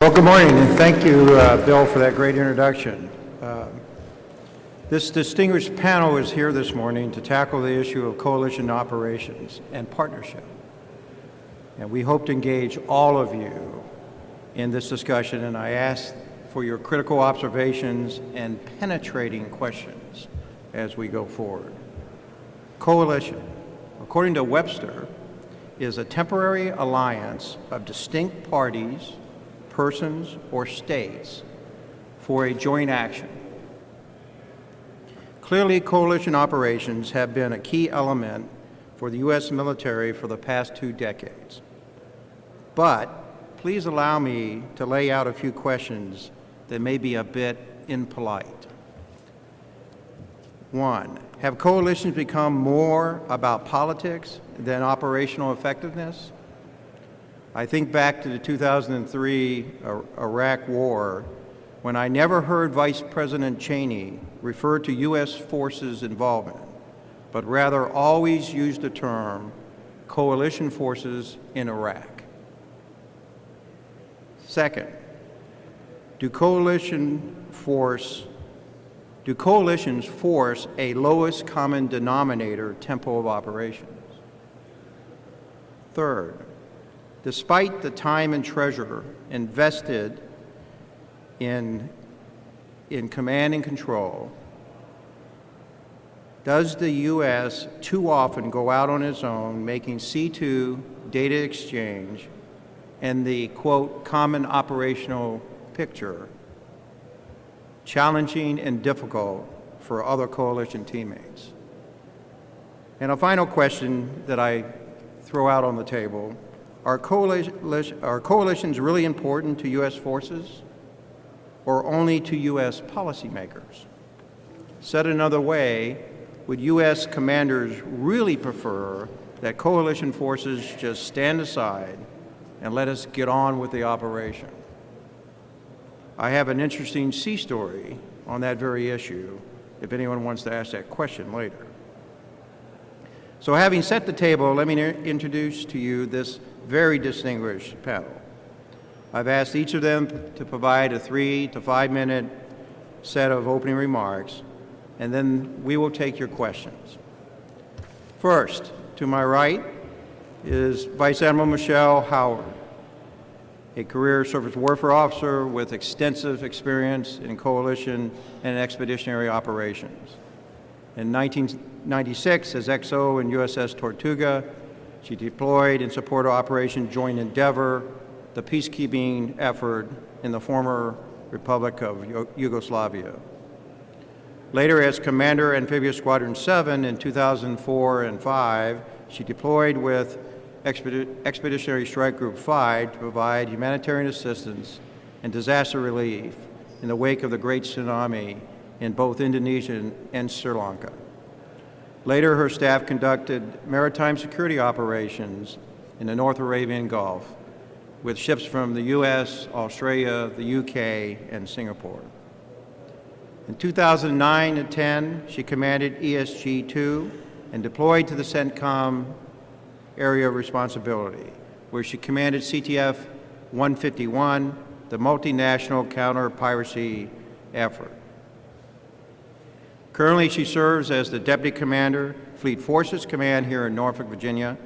Well, good morning, and thank you, Bill, for that great introduction. This distinguished panel is here this morning to tackle the issue of coalition operations and partnership. And we hope to engage all of you in this discussion, and I ask for your critical observations and penetrating questions as we go forward. Coalition, according to Webster, is a temporary alliance of distinct parties, persons, or states for a joint action. Clearly, coalition operations have been a key element for the U.S. military for the past 2 decades. But please allow me to lay out a few questions that may be a bit impolite. 1, have coalitions become more about politics than operational effectiveness? I think back to the 2003 Iraq War, when I never heard Vice President Cheney refer to U.S. forces involvement, but rather always used the term coalition forces in Iraq. Second, do coalitions force a lowest common denominator tempo of operations? Third, despite the time and treasure invested in command and control, does the U.S. too often go out on its own, making C2 data exchange and the, quote, common operational picture challenging and difficult for other coalition teammates? And a final question that I throw out on the table: Are coalitions really important to U.S. forces or only to U.S. policymakers? Said another way, would U.S. commanders really prefer that coalition forces just stand aside and let us get on with the operation? I have an interesting sea story on that very issue if anyone wants to ask that question later. So having set the table, let me introduce to you this very distinguished panel. I've asked each of them to provide a 3 to 5 minute set of opening remarks, and then we will take your questions. First, to my right is Vice Admiral Michelle Howard, a career surface warfare officer with extensive experience in coalition and expeditionary operations. In 1996, as XO in USS Tortuga, she deployed in support of Operation Joint Endeavor, the peacekeeping effort in the former Republic of Yugoslavia. Later, as Commander Amphibious Squadron 7 in 2004 and 5, she deployed with Expeditionary Strike Group 5 to provide humanitarian assistance and disaster relief in the wake of the Great Tsunami in both Indonesia and Sri Lanka. Later, her staff conducted maritime security operations in the North Arabian Gulf with ships from the U.S., Australia, the U.K., and Singapore. In 2009 and 10, she commanded ESG-2 and deployed to the CENTCOM area of responsibility, where she commanded CTF-151, the multinational counter-piracy effort. Currently, she serves as the Deputy Commander, Fleet Forces Command here in Norfolk, Virginia,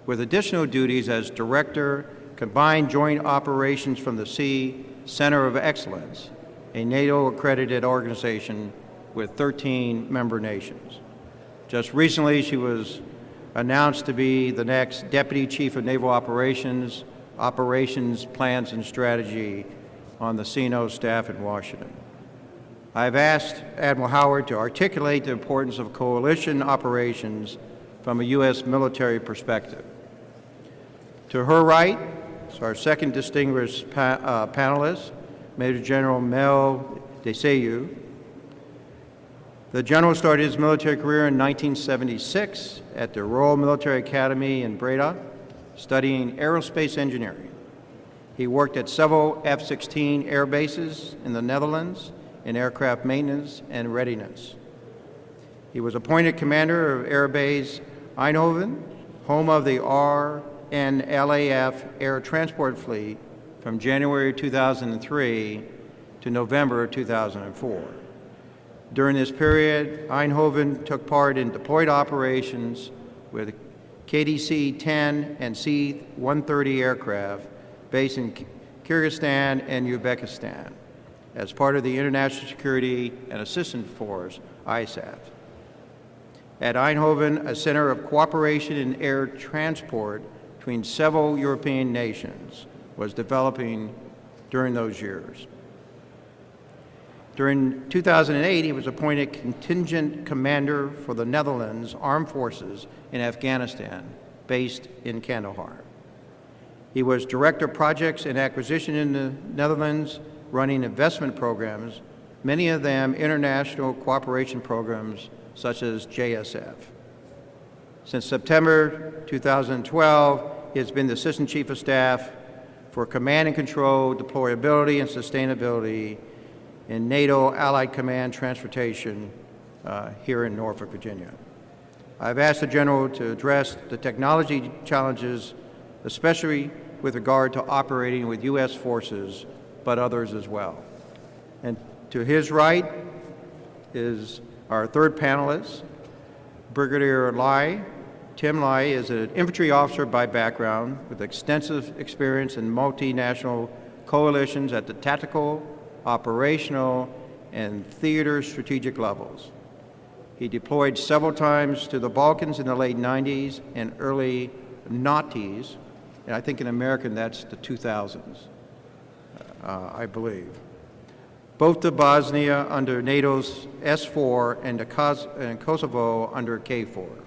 with additional duties as Director, Combined Joint Operations from the Sea Center of Excellence, a NATO-accredited organization with 13 member nations. Just recently, she was announced to be the next Deputy Chief of Naval Operations, Plans, and Strategy on the CNO staff in Washington. I've asked Admiral Howard to articulate the importance of coalition operations from a U.S. military perspective. To her right is our second distinguished panelist, Major General Mel Desailly. The general started his military career in 1976 at the Royal Military Academy in Breda, studying aerospace engineering. He worked at several F-16 air bases in the Netherlands in aircraft maintenance and readiness. He was appointed commander of Air Base Eindhoven, home of the RNLAF Air Transport Fleet from January 2003 to November 2004. During this period, Eindhoven took part in deployed operations with KDC-10 and C-130 aircraft based in Kyrgyzstan and Uzbekistan as part of the International Security and Assistance Force, ISAF. At Eindhoven, a center of cooperation in air transport between several European nations was developing during those years. During 2008, he was appointed contingent commander for the Netherlands Armed Forces in Afghanistan, based in Kandahar. He was director of projects and acquisition in the Netherlands, running investment programs, many of them international cooperation programs such as JSF. Since September 2012, he has been the Assistant Chief of Staff for Command and Control, Deployability, and Sustainability in NATO Allied Command Transportation here in Norfolk, Virginia. I've asked the General to address the technology challenges, especially with regard to operating with U.S. forces, but others as well. And to his right is our third panelist, Brigadier Lai. Tim Lai is an infantry officer by background with extensive experience in multinational coalitions at the tactical, operational, and theater strategic levels. He deployed several times to the Balkans in the late 90s and early noughties, and I think in American that's the 2000s, I believe. Both to Bosnia under NATO's S4 and to Kosovo under K4.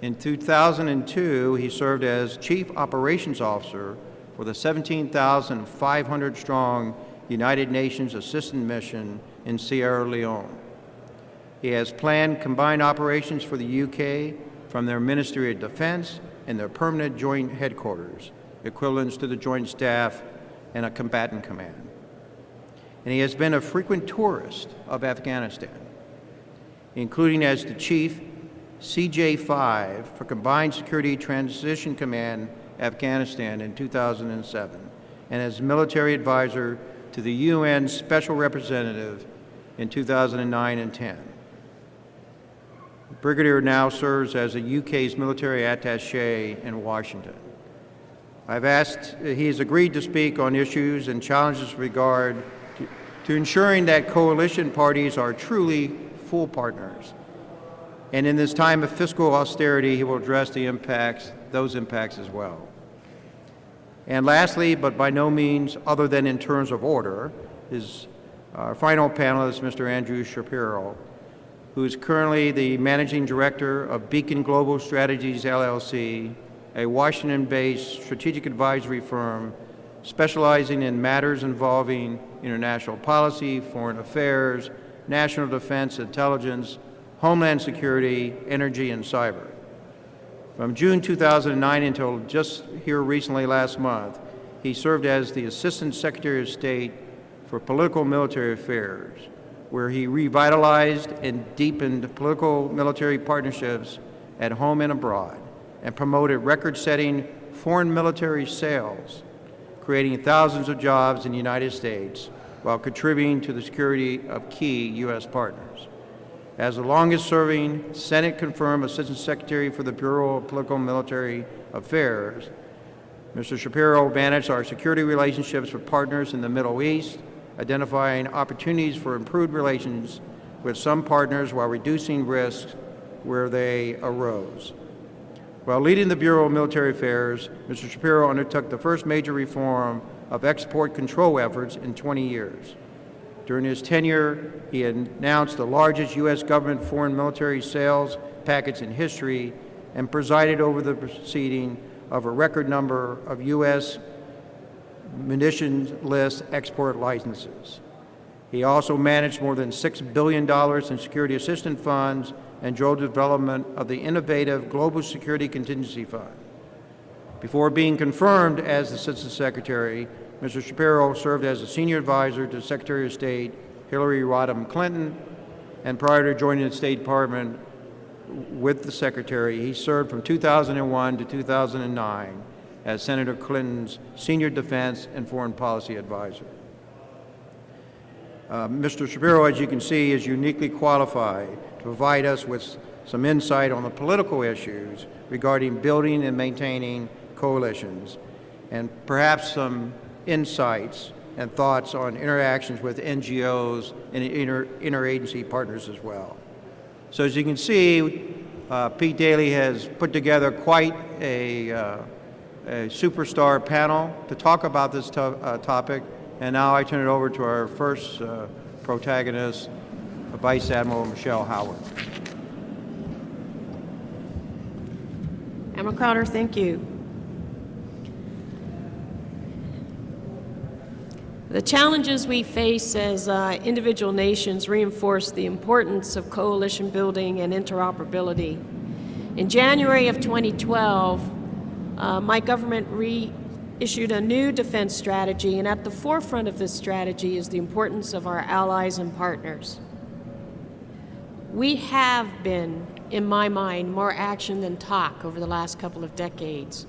In 2002, he served as Chief Operations Officer for the 17,500-strong United Nations Assistance Mission in Sierra Leone. He has planned combined operations for the UK from their Ministry of Defense and their permanent joint headquarters, equivalents to the Joint Staff and a combatant command. And he has been a frequent tourist of Afghanistan, including as the Chief CJ-5 for Combined Security Transition Command Afghanistan in 2007, and as military advisor to the UN Special Representative in 2009 and 10. The Brigadier now serves as the UK's military attaché in Washington. He has agreed to speak on issues and challenges with regard to ensuring that coalition parties are truly full partners. And in this time of fiscal austerity, he will address those impacts as well. And lastly, but by no means other than in terms of order, is our final panelist, Mr. Andrew Shapiro, who is currently the Managing Director of Beacon Global Strategies, LLC, a Washington-based strategic advisory firm specializing in matters involving international policy, foreign affairs, national defense, intelligence, homeland security, energy, and cyber. From June 2009 until just here recently last month, he served as the Assistant Secretary of State for Political Military Affairs, where he revitalized and deepened political military partnerships at home and abroad, and promoted record-setting foreign military sales, creating thousands of jobs in the United States while contributing to the security of key U.S. partners. As the longest-serving Senate-confirmed Assistant Secretary for the Bureau of Political and Military Affairs, Mr. Shapiro managed our security relationships with partners in the Middle East, identifying opportunities for improved relations with some partners while reducing risks where they arose. While leading the Bureau of Military Affairs, Mr. Shapiro undertook the first major reform of export control efforts in 20 years. During his tenure, he announced the largest U.S. government foreign military sales package in history and presided over the proceeding of a record number of U.S. munitions list export licenses. He also managed more than $6 billion in security assistance funds and drove the development of the innovative Global Security Contingency Fund. Before being confirmed as the Assistant Secretary, Mr. Shapiro served as a senior advisor to Secretary of State Hillary Rodham Clinton, and prior to joining the State Department with the Secretary, he served from 2001 to 2009 as Senator Clinton's senior defense and foreign policy advisor. Mr. Shapiro, as you can see, is uniquely qualified to provide us with some insight on the political issues regarding building and maintaining coalitions, and perhaps some insights and thoughts on interactions with NGOs and interagency partners as well. So as you can see, Pete Daly has put together quite a superstar panel to talk about this topic, and now I turn it over to our first protagonist, Vice Admiral Michelle Howard. Admiral Crowder, thank you. The challenges we face as individual nations reinforce the importance of coalition building and interoperability. In January of 2012, my government reissued a new defense strategy, and at the forefront of this strategy is the importance of our allies and partners. We have been, in my mind, more action than talk over the last couple of decades.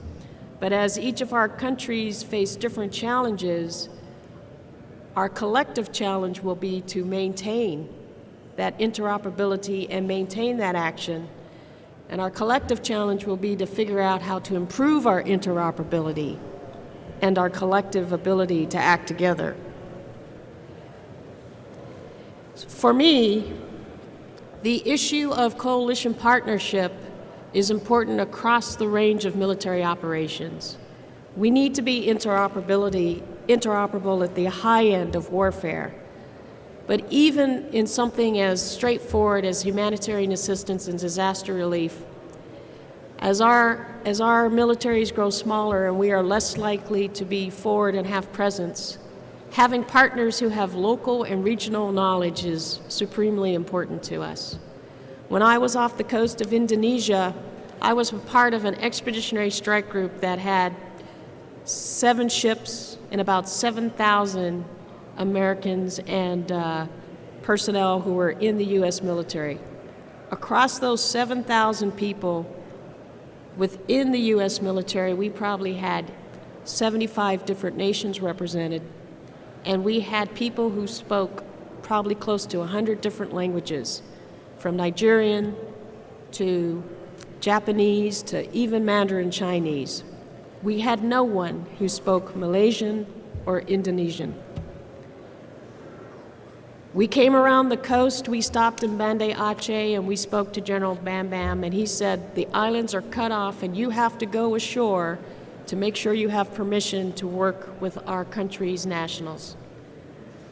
But as each of our countries face different challenges, our collective challenge will be to maintain that interoperability and maintain that action. And our collective challenge will be to figure out how to improve our interoperability and our collective ability to act together. For me, the issue of coalition partnership is important across the range of military operations. We need to be interoperable at the high end of warfare. But even in something as straightforward as humanitarian assistance and disaster relief, as our militaries grow smaller and we are less likely to be forward and have presence, having partners who have local and regional knowledge is supremely important to us. When I was off the coast of Indonesia, I was a part of an expeditionary strike group that had 7 ships and about 7,000 Americans and personnel who were in the U.S. military. Across those 7,000 people within the U.S. military, we probably had 75 different nations represented, and we had people who spoke probably close to 100 different languages, from Nigerian to Japanese to even Mandarin Chinese. We had no one who spoke Malaysian or Indonesian. We came around the coast, we stopped in Banda Aceh, and we spoke to General Bam Bam, and he said, the islands are cut off and you have to go ashore to make sure you have permission to work with our country's nationals.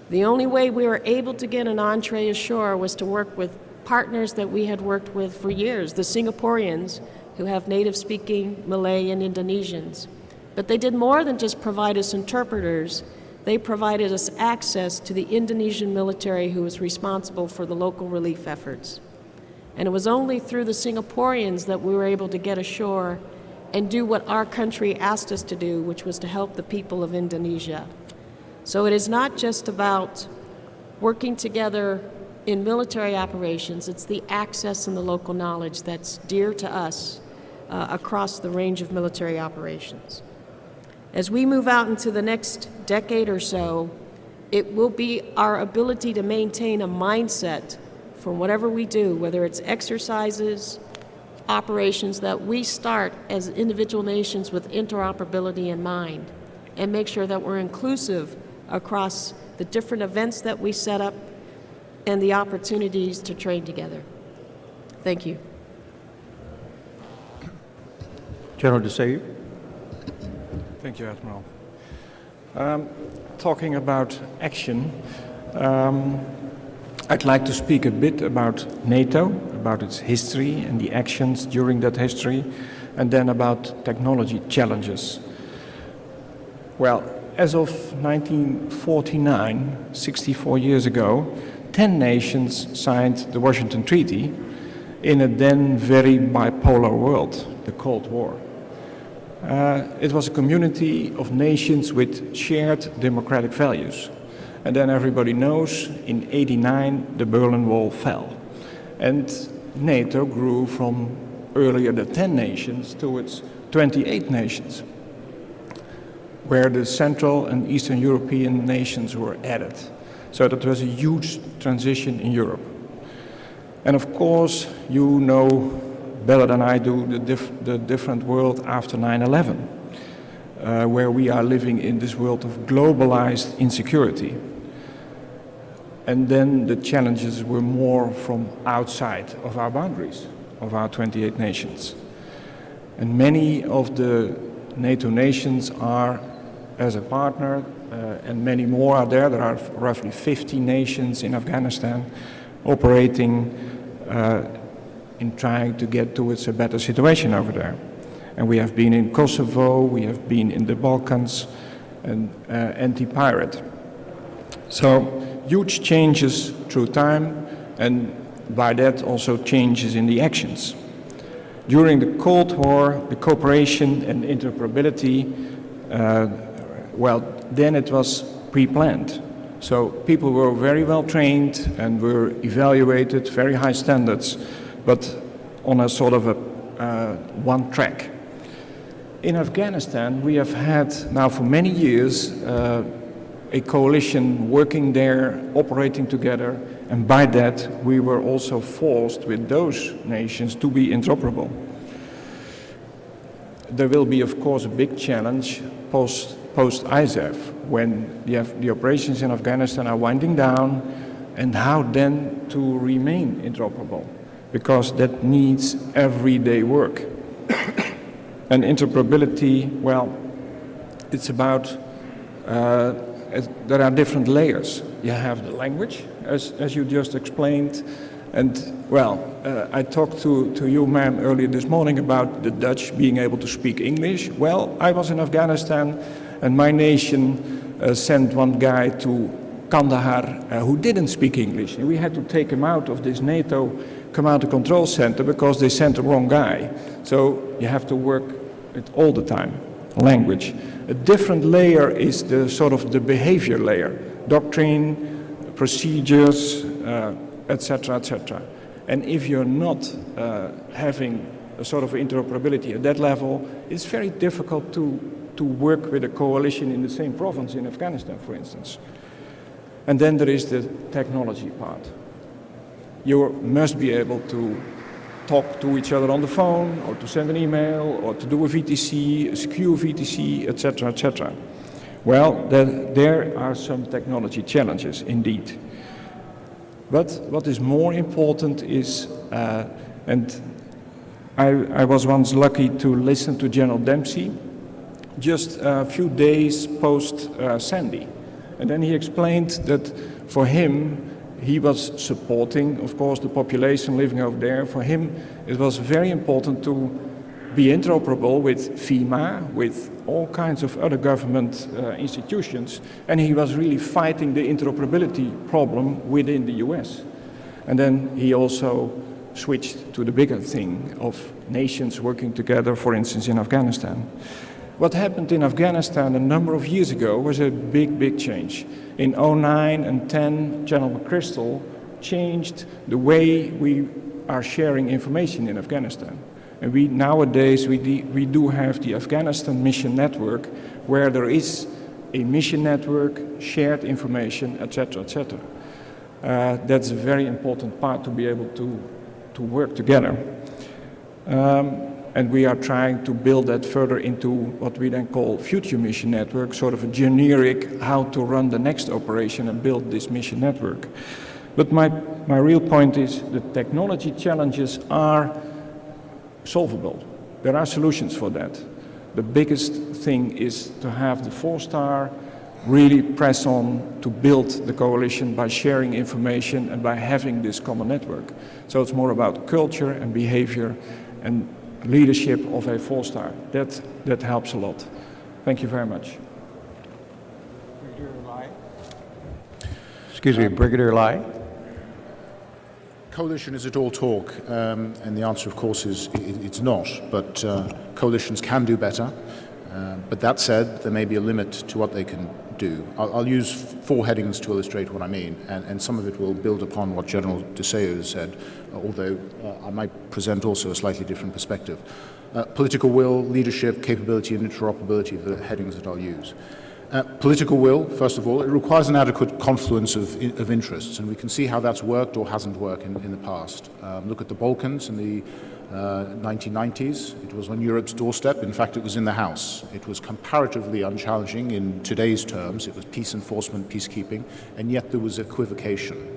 The only way we were able to get an entree ashore was to work with partners that we had worked with for years, the Singaporeans, who have native-speaking Malay and Indonesians. But they did more than just provide us interpreters. They provided us access to the Indonesian military who was responsible for the local relief efforts. And it was only through the Singaporeans that we were able to get ashore and do what our country asked us to do, which was to help the people of Indonesia. So it is not just about working together in military operations, it's the access and the local knowledge that's dear to us across the range of military operations. As we move out into the next decade or so, it will be our ability to maintain a mindset for whatever we do, whether it's exercises, operations, that we start as individual nations with interoperability in mind and make sure that we're inclusive across the different events that we set up and the opportunities to train together. Thank you. General DeSailly. Thank you, Admiral. Talking about action, I'd like to speak a bit about NATO, about its history and the actions during that history, and then about technology challenges. Well, as of 1949, 64 years ago, 10 nations signed the Washington Treaty in a then very bipolar world, the Cold War. It was a community of nations with shared democratic values. And then everybody knows, in '89, the Berlin Wall fell. And NATO grew from earlier the 10 nations to its 28 nations. where the Central and Eastern European nations were added. So that was a huge transition in Europe. And of course, you know better than I do the different world after 9/11, where we are living in this world of globalized insecurity. And then the challenges were more from outside of our boundaries, of our 28 nations. And many of the NATO nations are as a partner, and many more are there. There are roughly 50 nations in Afghanistan operating in trying to get towards a better situation over there. And we have been in Kosovo, we have been in the Balkans, and anti-pirate. So huge changes through time, and by that also changes in the actions. During the Cold War, the cooperation and interoperability, well, then it was pre-planned. So people were very well trained and were evaluated, very high standards, but on a sort of a one track. In Afghanistan, we have had now for many years a coalition working there, operating together, and by that we were also forced with those nations to be interoperable. There will be, of course, a big challenge post-ISAF, when the operations in Afghanistan are winding down, and how then to remain interoperable, because that needs everyday work. And interoperability, well, it's about, there are different layers. You have the language, as you just explained, and well, I talked to you, ma'am, earlier this morning about the Dutch being able to speak English. Well, I was in Afghanistan, and my nation sent one guy to Kandahar who didn't speak English. And we had to take him out of this NATO command and control center because they sent the wrong guy. So you have to work it all the time, language. A different layer is the sort of the behavior layer, doctrine, procedures, etc., etc. And if you're not having a sort of interoperability at that level, it's very difficult to work with a coalition in the same province in Afghanistan, for instance. And then there is the technology part. You must be able to talk to each other on the phone, or to send an email, or to do a VTC, a secure VTC, etc., etc. Well, there are some technology challenges indeed. But what is more important is, and I was once lucky to listen to General Dempsey just a few days post Sandy. And then he explained that for him, he was supporting, of course, the population living over there. For him, it was very important to be interoperable with FEMA, with all kinds of other government institutions, and he was really fighting the interoperability problem within the US. And then he also switched to the bigger thing of nations working together, for instance, in Afghanistan. What happened in Afghanistan a number of years ago was a big, big change. In 2009 and 10, General McChrystal changed the way we are sharing information in Afghanistan. And nowadays we do have the Afghanistan Mission Network, where there is a mission network, shared information, etc., etc. That's a very important part to be able to work together. And we are trying to build that further into what we then call future mission network, sort of a generic how to run the next operation and build this mission network. But my real point is the technology challenges are solvable. There are solutions for that. The biggest thing is to have the 4-star really press on to build the coalition by sharing information and by having this common network. So it's more about culture and behavior and leadership of a 4-star. That helps a lot. Thank you very much. Excuse me, Brigadier Lai. Coalition, is it all talk? And the answer, of course, is it's not. But coalitions can do better. But that said, there may be a limit to what they can do. I'll use 4 headings to illustrate what I mean, and some of it will build upon what General de Seo said, although I might present also a slightly different perspective. Political will, leadership, capability, and interoperability are the headings that I'll use. Political will, first of all, it requires an adequate confluence of interests, and we can see how that's worked or hasn't worked in the past. Look at the Balkans in the 1990s. It was on Europe's doorstep. In fact, it was in the House. It was comparatively unchallenging in today's terms. It was peace enforcement, peacekeeping, and yet there was equivocation.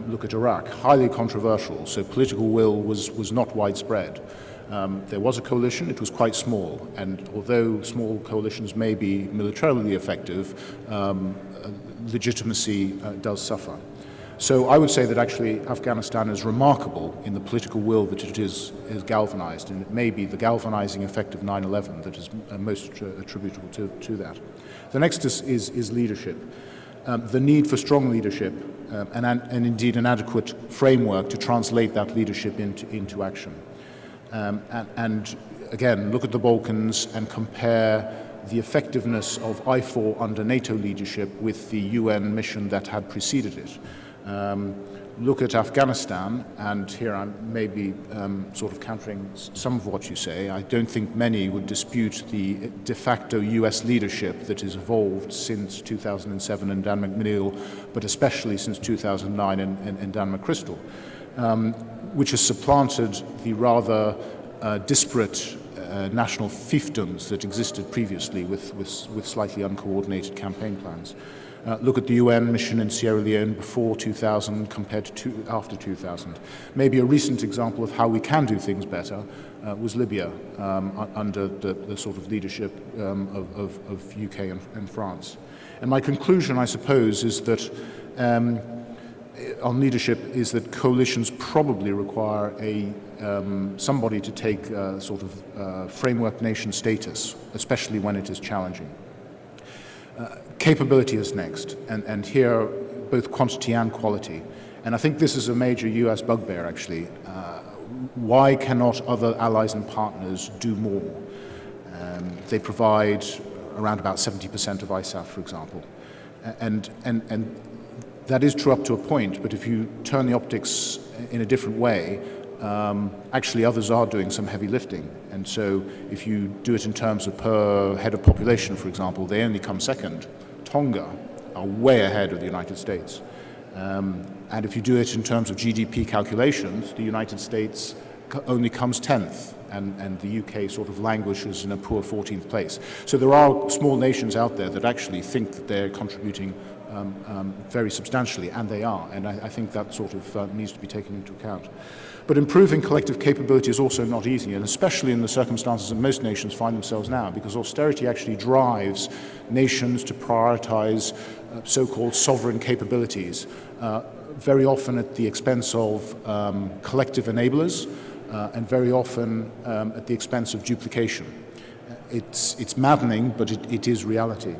Look at Iraq, highly controversial, so political will was not widespread. There was a coalition, it was quite small, and although small coalitions may be militarily effective, legitimacy does suffer. So I would say that actually Afghanistan is remarkable in the political will that it is galvanized, and it may be the galvanizing effect of 9/11 that is most attributable to that. The next is leadership. The need for strong leadership and indeed an adequate framework to translate that leadership into action. And again, look at the Balkans and compare the effectiveness of IFOR under NATO leadership with the UN mission that had preceded it. Look at Afghanistan, and here I may be sort of countering some of what you say. I don't think many would dispute the de facto US leadership that has evolved since 2007 in Dan McNeill, but especially since 2009 in Dan McChrystal, which has supplanted the rather disparate national fiefdoms that existed previously with slightly uncoordinated campaign plans. Look at the UN mission in Sierra Leone before 2000 compared to after 2000. Maybe a recent example of how we can do things better was Libya under the sort of leadership of UK and France. And my conclusion, I suppose, is that on leadership is that coalitions probably require somebody to take sort of framework nation status, especially when it is challenging. Capability is next, and here both quantity and quality. And I think this is a major US bugbear, actually. Why cannot other allies and partners do more? They provide around about 70% of ISAF, for example. And that is true up to a point, but if you turn the optics in a different way, actually others are doing some heavy lifting. And so if you do it in terms of per head of population, for example, they only come second. Tonga are way ahead of the United States. And if you do it in terms of GDP calculations, the United States only comes 10th, and the UK sort of languishes in a poor 14th place. So there are small nations out there that actually think that they're contributing very substantially, and they are, and I think that sort of needs to be taken into account. But improving collective capability is also not easy, and especially in the circumstances that most nations find themselves now, because austerity actually drives nations to prioritize so-called sovereign capabilities, very often at the expense of collective enablers, and very often at the expense of duplication. It's maddening, but it is reality.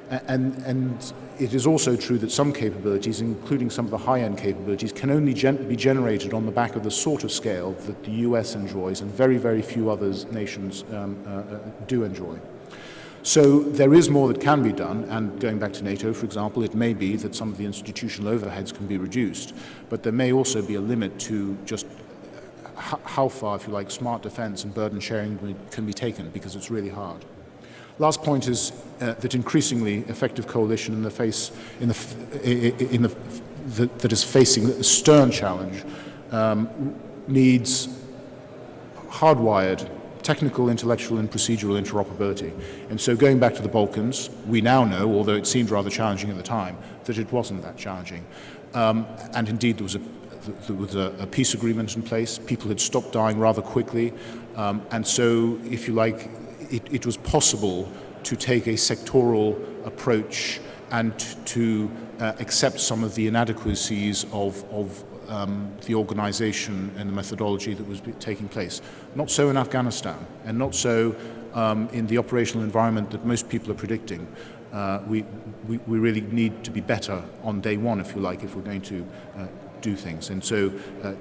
And it is also true that some capabilities, including some of the high-end capabilities, can only be generated on the back of the sort of scale that the US enjoys and very, very few other nations do enjoy. So there is more that can be done, and going back to NATO, for example, it may be that some of the institutional overheads can be reduced, but there may also be a limit to just how far, if you like, smart defense and burden sharing can be taken, because it's really hard. Last point is that increasingly effective coalition that is facing a stern challenge needs hardwired technical, intellectual, and procedural interoperability. And so going back to the Balkans, we now know, although it seemed rather challenging at the time, that it wasn't that challenging. And indeed there was a peace agreement in place. People had stopped dying rather quickly. And so, if you like, it was possible to take a sectoral approach and to accept some of the inadequacies of the organization and the methodology that was taking place. Not so in Afghanistan, and not so in the operational environment that most people are predicting. We really need to be better on day one, if you like, if we're going to do things. And so,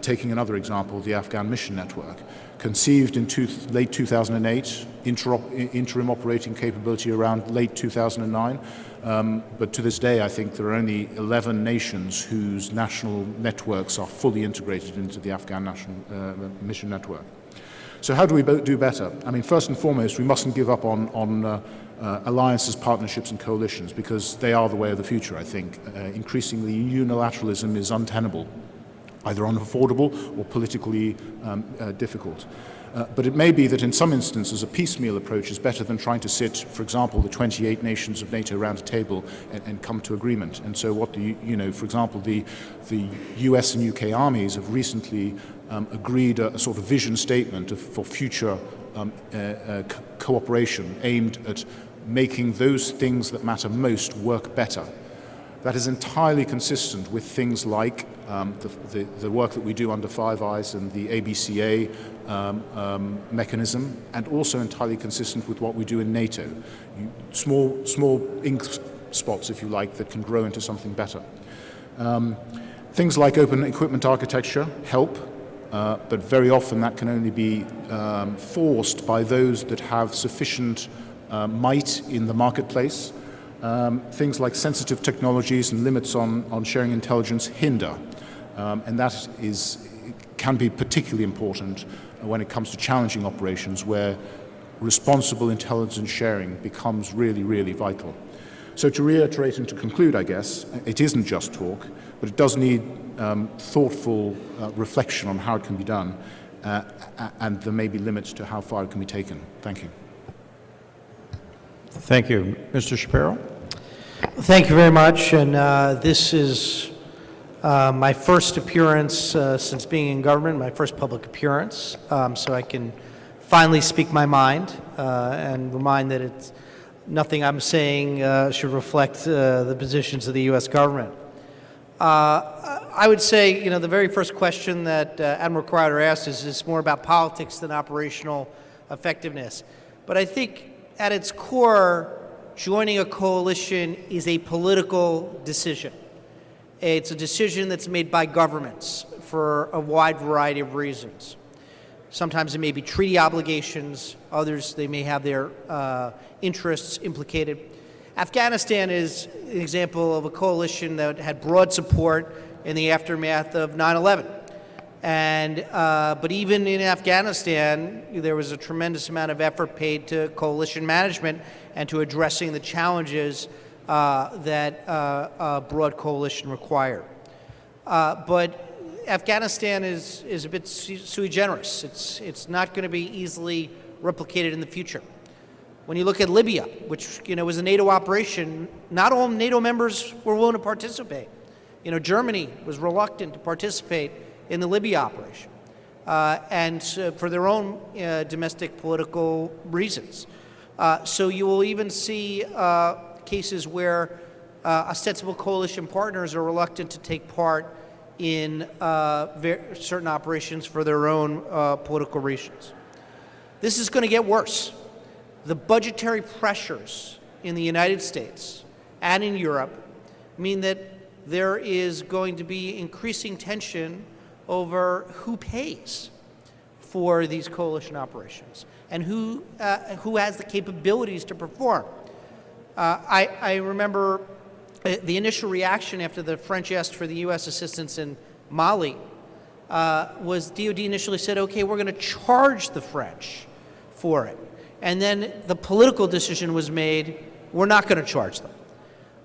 taking another example, the Afghan mission network, conceived in late 2008, interim operating capability around late 2009, but to this day I think there are only 11 nations whose national networks are fully integrated into the Afghan national mission network. So how do we do better? I mean, first and foremost, we mustn't give up on alliances, partnerships, and coalitions, because they are the way of the future, I think. Increasingly, unilateralism is untenable, either unaffordable or politically difficult. But it may be that in some instances a piecemeal approach is better than trying to sit, for example, the 28 nations of NATO around a table and come to agreement. And so what for example, the US and UK armies have recently agreed a sort of vision statement for future cooperation aimed at making those things that matter most work better. That is entirely consistent with things like the work that we do under Five Eyes and the ABCA mechanism, and also entirely consistent with what we do in NATO. Small ink spots, if you like, that can grow into something better. Things like open equipment architecture help, but very often that can only be forced by those that have sufficient might in the marketplace. Things like sensitive technologies and limits on sharing intelligence hinder, and that can be particularly important when it comes to challenging operations where responsible intelligence sharing becomes really, really vital. So to reiterate and to conclude, I guess, it isn't just talk, but it does need thoughtful reflection on how it can be done, and there may be limits to how far it can be taken. Thank you. Thank you. Mr. Shapiro? Thank you very much, and this is my first appearance since being in government, my first public appearance, so I can finally speak my mind and remind that nothing I'm saying should reflect the positions of the U.S. government. I would say, the very first question that Admiral Crowder asked is more about politics than operational effectiveness. But I think at its core, joining a coalition is a political decision. It's a decision that's made by governments for a wide variety of reasons. Sometimes it may be treaty obligations, others they may have their interests implicated. Afghanistan is an example of a coalition that had broad support in the aftermath of 9/11. But even in Afghanistan, there was a tremendous amount of effort paid to coalition management and to addressing the challenges that a broad coalition required. But Afghanistan is a bit sui generis. It's not going to be easily replicated in the future. When you look at Libya, which was a NATO operation, not all NATO members were willing to participate. Germany was reluctant to participate in the Libya operation, and for their own domestic political reasons. So you will even see cases where ostensible coalition partners are reluctant to take part in certain operations for their own political reasons. This is going to get worse. The budgetary pressures in the United States and in Europe mean that there is going to be increasing tension over who pays for these coalition operations and who has the capabilities to perform. I remember the initial reaction after the French asked for the U.S. assistance in Mali was DoD initially said, okay, we're going to charge the French for it. And then the political decision was made, we're not going to charge them.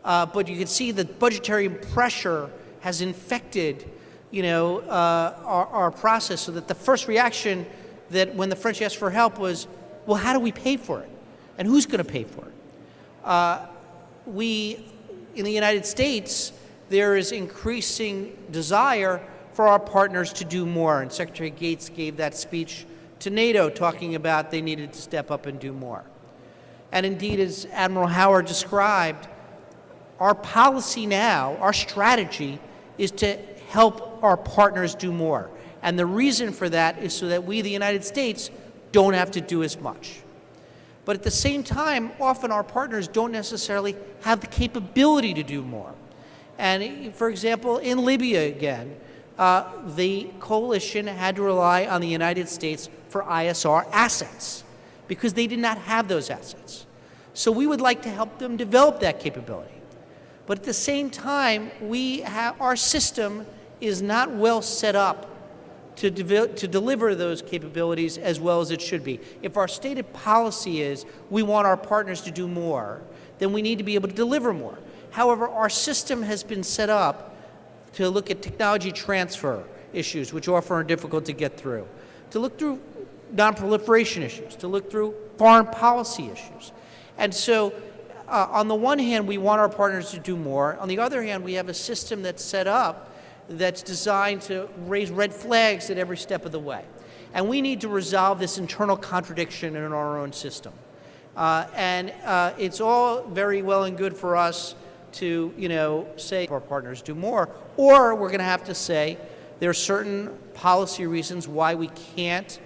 But you can see that budgetary pressure has infected our process, so that the first reaction that when the French asked for help was, well, how do we pay for it? And who's going to pay for it? In the United States, there is increasing desire for our partners to do more. And Secretary Gates gave that speech to NATO talking about they needed to step up and do more. And indeed, as Admiral Howard described, our policy now, our strategy, is to help our partners do more. And the reason for that is so that we, the United States, don't have to do as much. But at the same time, often our partners don't necessarily have the capability to do more. And for example, in Libya again, the coalition had to rely on the United States for ISR assets because they did not have those assets. So we would like to help them develop that capability. But at the same time, our system is not well set up to deliver those capabilities as well as it should be. If our stated policy is we want our partners to do more, then we need to be able to deliver more. However, our system has been set up to look at technology transfer issues, which often are difficult to get through, to look through non-proliferation issues, to look through foreign policy issues. And so, on the one hand, we want our partners to do more. On the other hand, we have a system that's set up that's designed to raise red flags at every step of the way. And we need to resolve this internal contradiction in our own system. It's all very well and good for us to, say our partners do more, or we're going to have to say there are certain policy reasons why we can't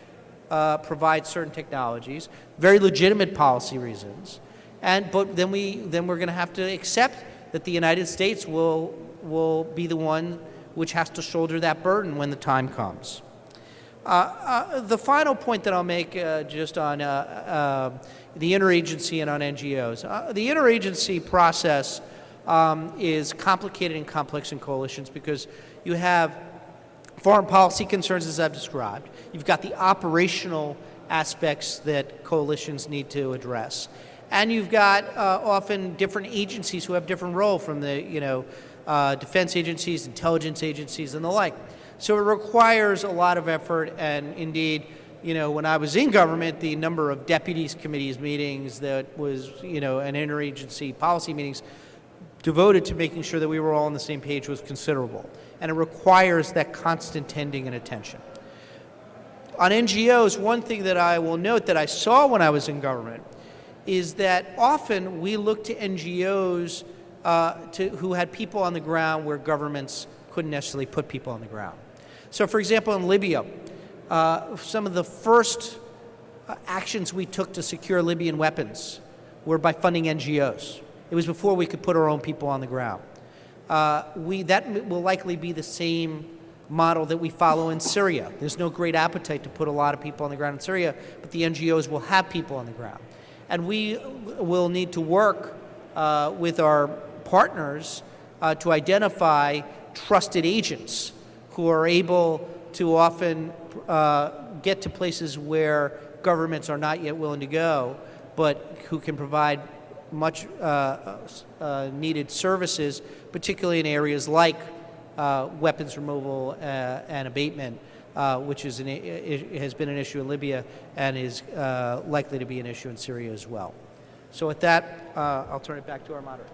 provide certain technologies, very legitimate policy reasons, but then we're going to have to accept that the United States will be the one which has to shoulder that burden when the time comes. The final point that I'll make just on the interagency and on NGOs. The interagency process is complicated and complex in coalitions because you have foreign policy concerns, as I've described. You've got the operational aspects that coalitions need to address. And you've got often different agencies who have different roles, from the defense agencies, intelligence agencies, and the like. So it requires a lot of effort, and indeed, when I was in government, the number of deputies committees meetings that was, an interagency policy meetings devoted to making sure that we were all on the same page was considerable. And it requires that constant tending and attention. On NGOs, one thing that I will note that I saw when I was in government is that often we look to NGOs who had people on the ground where governments couldn't necessarily put people on the ground. So, for example, in Libya, some of the first actions we took to secure Libyan weapons were by funding NGOs. It was before we could put our own people on the ground. That will likely be the same model that we follow in Syria. There's no great appetite to put a lot of people on the ground in Syria, but the NGOs will have people on the ground. And we will need to work with our partners to identify trusted agents who are able to often get to places where governments are not yet willing to go, but who can provide much needed services, particularly in areas like weapons removal and abatement, which has been an issue in Libya and is likely to be an issue in Syria as well. So with that, I'll turn it back to our moderator.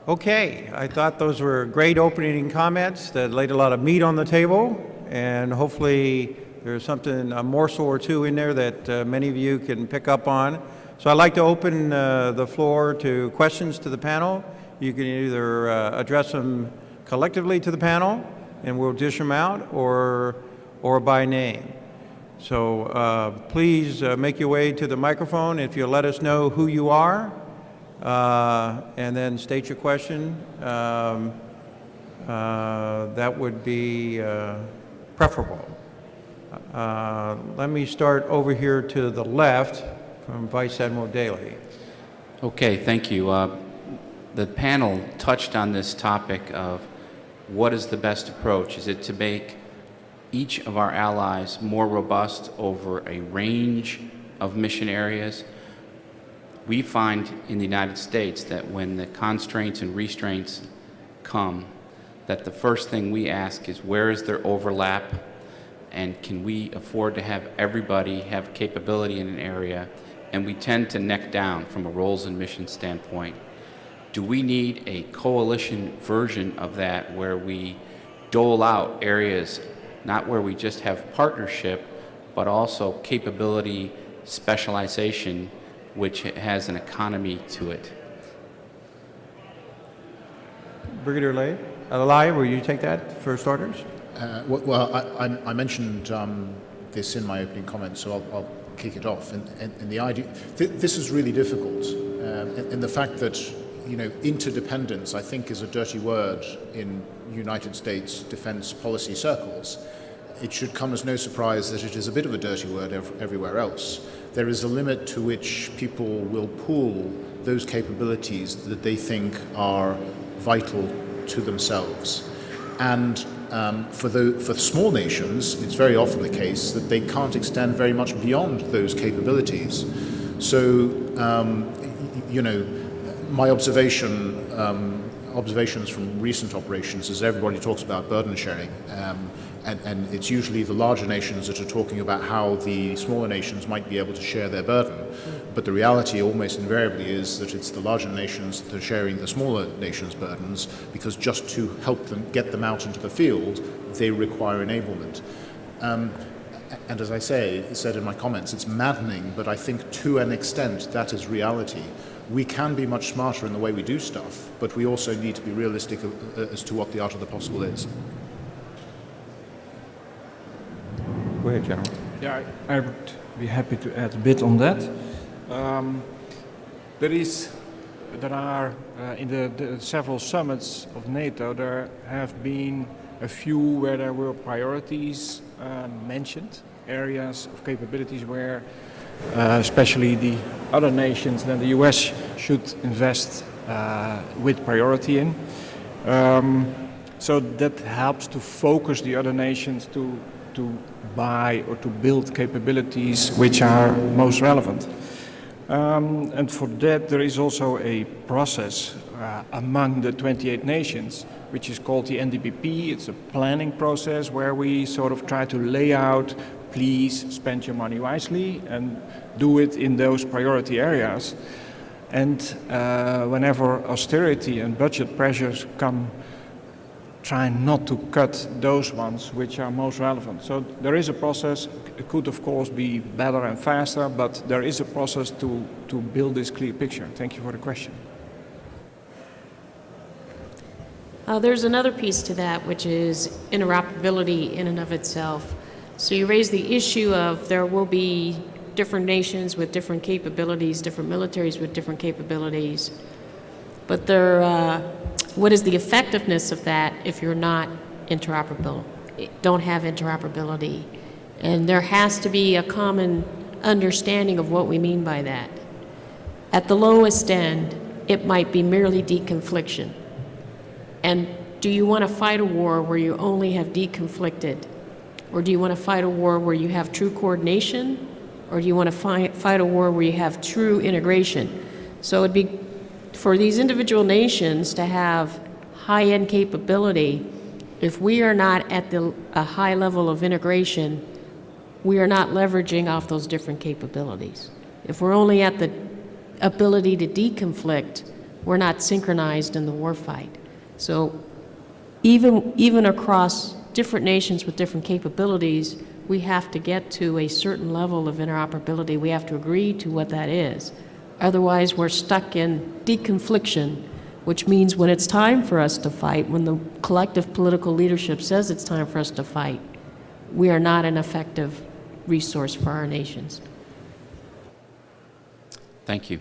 Okay, I thought those were great opening comments that laid a lot of meat on the table, and hopefully there's something, a morsel or two in there that many of you can pick up on. So I'd like to open the floor to questions to the panel. You can either address them collectively to the panel, and we'll dish them out, or by name. So please make your way to the microphone. If you'll let us know who you are, and then state your question, that would be preferable. Let me start over here to the left from Vice Admiral Daly. Okay, thank you. The panel touched on this topic of what is the best approach. Is it to make each of our allies more robust over a range of mission areas? We find in the United States that when the constraints and restraints come, that the first thing we ask is where is there overlap, and can we afford to have everybody have capability in an area, and we tend to neck down from a roles and mission standpoint. Do we need a coalition version of that where we dole out areas, not where we just have partnership, but also capability specialization, which has an economy to it? Brigadier Lai, will you take that for starters? I mentioned this in my opening comments, so I'll kick it off. And the idea, this is really difficult. And the fact that, interdependence, I think, is a dirty word in United States defense policy circles. It should come as no surprise that it is a bit of a dirty word everywhere else. There is a limit to which people will pool those capabilities that they think are vital to themselves. And for small nations, it's very often the case that they can't extend very much beyond those capabilities. So, my observations from recent operations is everybody talks about burden sharing, and it's usually the larger nations that are talking about how the smaller nations might be able to share their burden. But the reality almost invariably is that it's the larger nations that are sharing the smaller nations' burdens, because just to help them get them out into the field, they require enablement. And as I said in my comments, it's maddening, but I think to an extent that is reality. We can be much smarter in the way we do stuff, but we also need to be realistic as to what the art of the possible is. Go ahead, General. Yeah, I would be happy to add a bit on that. There are in the several summits of NATO, there have been a few where there were priorities mentioned, areas of capabilities where especially the other nations than the US should invest with priority in. So that helps to focus the other nations to buy or to build capabilities which are most relevant. And for that there is also a process among the 28 nations which is called the NDPP. It's a planning process where we sort of try to lay out, please spend your money wisely and do it in those priority areas. And whenever austerity and budget pressures come, try not to cut those ones which are most relevant. So there is a process. It could of course be better and faster, but there is a process to build this clear picture. Thank you for the question. There's another piece to that, which is interoperability in and of itself. So you raise the issue of there will be different nations with different capabilities, different militaries with different capabilities. But what is the effectiveness of that if you're not interoperable, don't have interoperability? And there has to be a common understanding of what we mean by that. At the lowest end, it might be merely deconfliction. And do you want to fight a war where you only have deconflicted? Or do you want to fight a war where you have true coordination? Or do you want to fight a war where you have true integration? So it'd be for these individual nations to have high-end capability. If we are not at a high level of integration, we are not leveraging off those different capabilities. If we're only at the ability to deconflict, we're not synchronized in the warfight. So even across different nations with different capabilities, we have to get to a certain level of interoperability. We have to agree to what that is. Otherwise, we're stuck in deconfliction, which means when it's time for us to fight, when the collective political leadership says it's time for us to fight, we are not an effective resource for our nations. Thank you.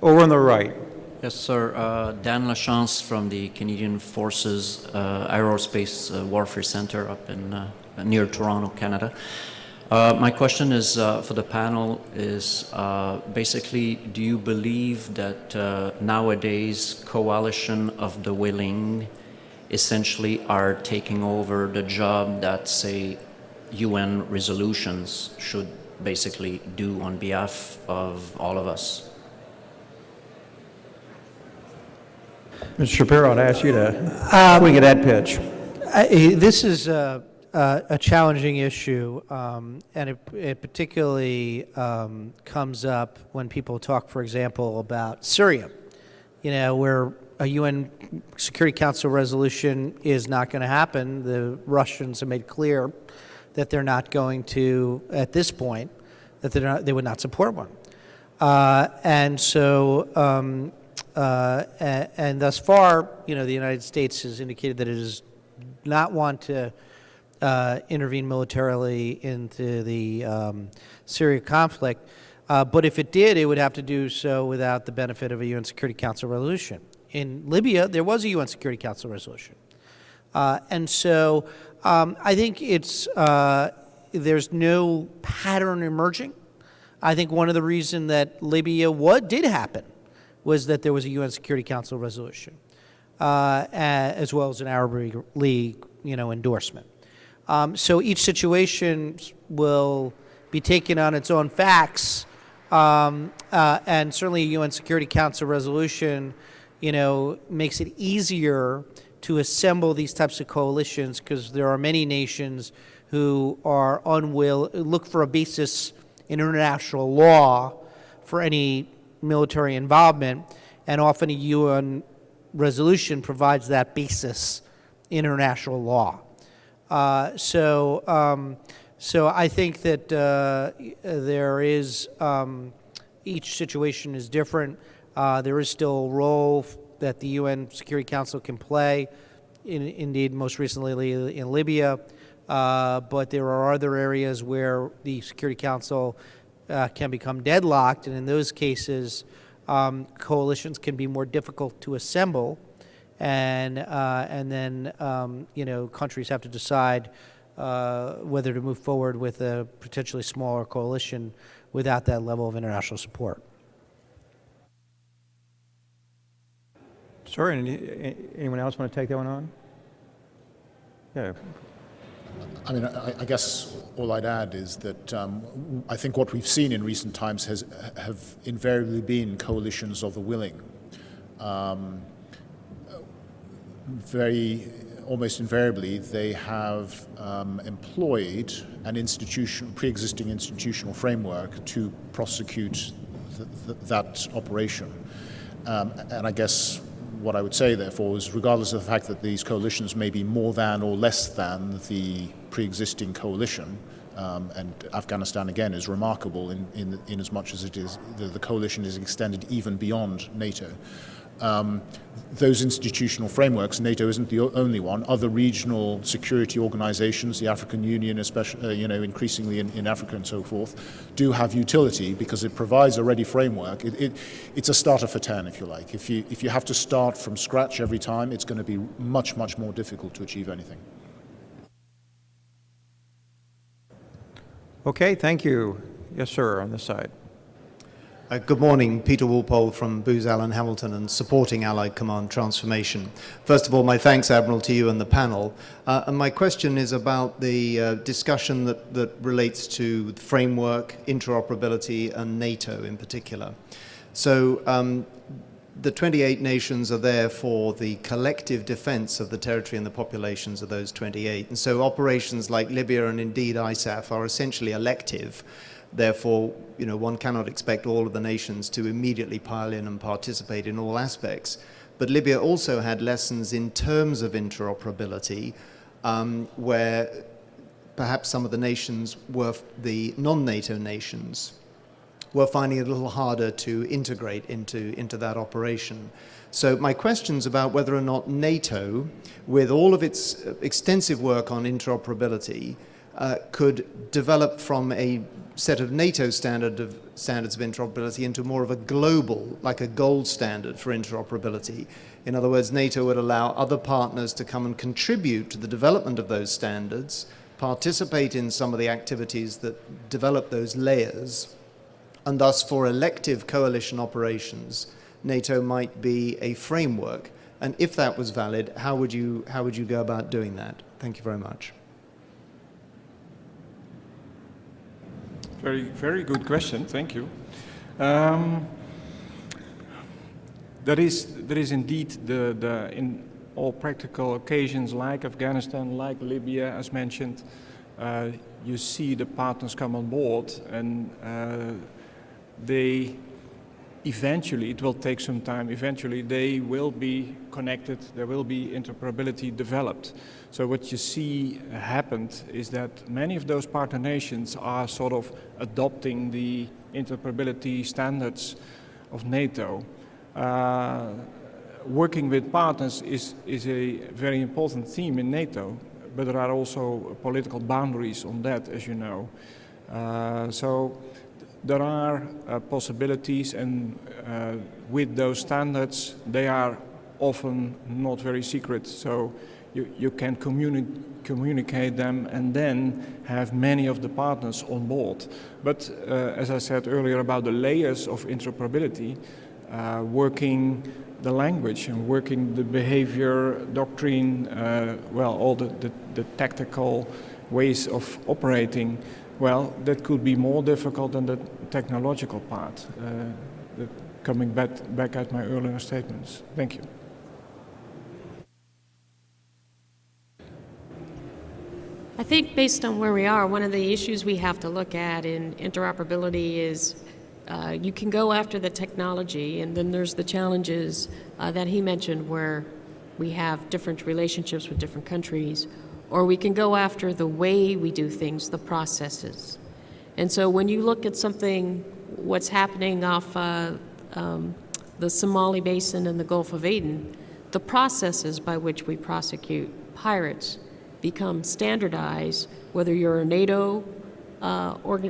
Over on the right. Yes, sir. Dan Lachance from the Canadian Forces Aerospace Warfare Center up in near Toronto, Canada. My question is for the panel is basically, do you believe that nowadays coalition of the willing essentially are taking over the job that, say, UN resolutions should basically do on behalf of all of us? Mr. Shapiro, I'd ask you to swing at that pitch. This is a challenging issue, and it particularly comes up when people talk, for example, about Syria, where a UN Security Council resolution is not going to happen. The Russians have made clear that they're not going to, at this point, that they would not support one. And so, and thus far, the United States has indicated that it does not want to intervene militarily into the Syria conflict. But if it did, it would have to do so without the benefit of a UN Security Council resolution. In Libya, there was a UN Security Council resolution. And so I think there's no pattern emerging. I think one of the reasons that Libya did happen was that there was a UN Security Council resolution. as well as an Arab League, endorsement. So each situation will be taken on its own facts, and certainly a UN Security Council resolution, makes it easier to assemble these types of coalitions because there are many nations who are look for a basis in international law for any military involvement, and often a UN resolution provides that basis in international law. So I think that there is, each situation is different. There is still a role that the UN Security Council can play, indeed most recently in Libya, but there are other areas where the Security Council can become deadlocked, and in those cases, coalitions can be more difficult to assemble, and then countries have to decide whether to move forward with a potentially smaller coalition without that level of international support. Sir, anyone else want to take that one on? Yeah. I mean, I guess all I'd add is that I think what we've seen in recent times have invariably been coalitions of the willing. Almost invariably, they have employed an pre-existing institutional framework to prosecute that operation. And I guess what I would say, therefore, is regardless of the fact that these coalitions may be more than or less than the pre-existing coalition, and Afghanistan, again, is remarkable in as much as it is, the coalition is extended even beyond NATO. Those institutional frameworks, NATO isn't the only one. Other regional security organizations, the African Union, especially, increasingly in Africa and so forth, do have utility because it provides a ready framework. It's a starter for 10, if you like. If you have to start from scratch every time, it's going to be much, much more difficult to achieve anything. Okay, thank you. Yes, sir, on this side. Good morning, Peter Walpole from Booz Allen Hamilton and supporting Allied Command Transformation. First of all, my thanks, Admiral, to you and the panel. And my question is about the discussion that relates to the framework, interoperability, and NATO in particular. So the 28 nations are there for the collective defense of the territory and the populations of those 28. And so operations like Libya and indeed ISAF are essentially elective. Therefore, one cannot expect all of the nations to immediately pile in and participate in all aspects. But Libya also had lessons in terms of interoperability, where perhaps some of the nations were, the non-NATO nations, were finding it a little harder to integrate into that operation. So my question's about whether or not NATO, with all of its extensive work on interoperability, could develop from a set of NATO standards of interoperability into more of a global, like a gold standard for interoperability. In other words, NATO would allow other partners to come and contribute to the development of those standards, participate in some of the activities that develop those layers, and thus for elective coalition operations, NATO might be a framework. And if that was valid, how would you go about doing that? Thank you very much. Very, very good question. Thank you. There is indeed in all practical occasions like Afghanistan, like Libya, as mentioned, you see the partners come on board, and they eventually, it will take some time, eventually they will be connected, there will be interoperability developed. So what you see happened is that many of those partner nations are sort of adopting the interoperability standards of NATO. Working with partners is a very important theme in NATO, but there are also political boundaries on that, as you know. So there are possibilities, and with those standards, they are often not very secret. So you can communicate them and then have many of the partners on board. But as I said earlier about the layers of interoperability, working the language and working the behavior, doctrine, all the tactical ways of operating, well, that could be more difficult than the technological part, coming back at my earlier statements. Thank you. I think based on where we are, one of the issues we have to look at in interoperability is you can go after the technology, and then there's the challenges that he mentioned where we have different relationships with different countries, or we can go after the way we do things, the processes. And so when you look at something, what's happening off the Somali Basin and the Gulf of Aden, the processes by which we prosecute pirates become standardized, whether you're a NATO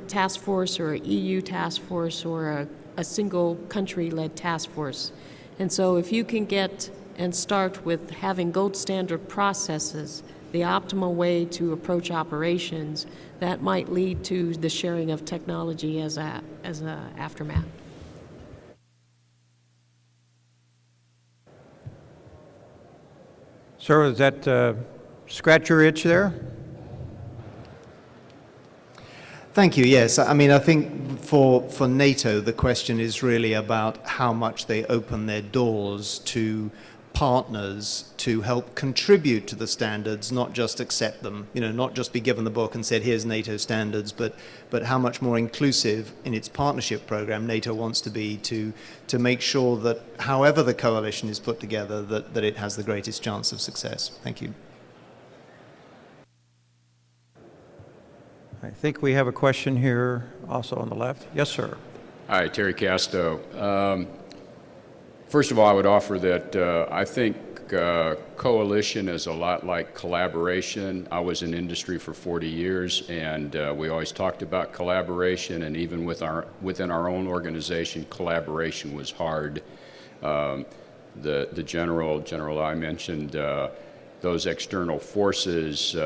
task force or an EU task force or a single country-led task force. And so if you can get and start with having gold standard processes, the optimal way to approach operations, that might lead to the sharing of technology as a aftermath. Sir, does that scratch your itch there? Thank you. Yes, I mean, I think for NATO, the question is really about how much they open their doors to partners to help contribute to the standards, not just accept them, not just be given the book and said, here's NATO standards, but how much more inclusive in its partnership program NATO wants to be to make sure that however the coalition is put together, that it has the greatest chance of success. Thank you. I think we have a question here also on the left. Yes, sir. Hi, Terry Casto. First of all, I would offer that I think coalition is a lot like collaboration. I was in industry for 40 years, and we always talked about collaboration, and even within our own organization, collaboration was hard. The General I mentioned those external forces,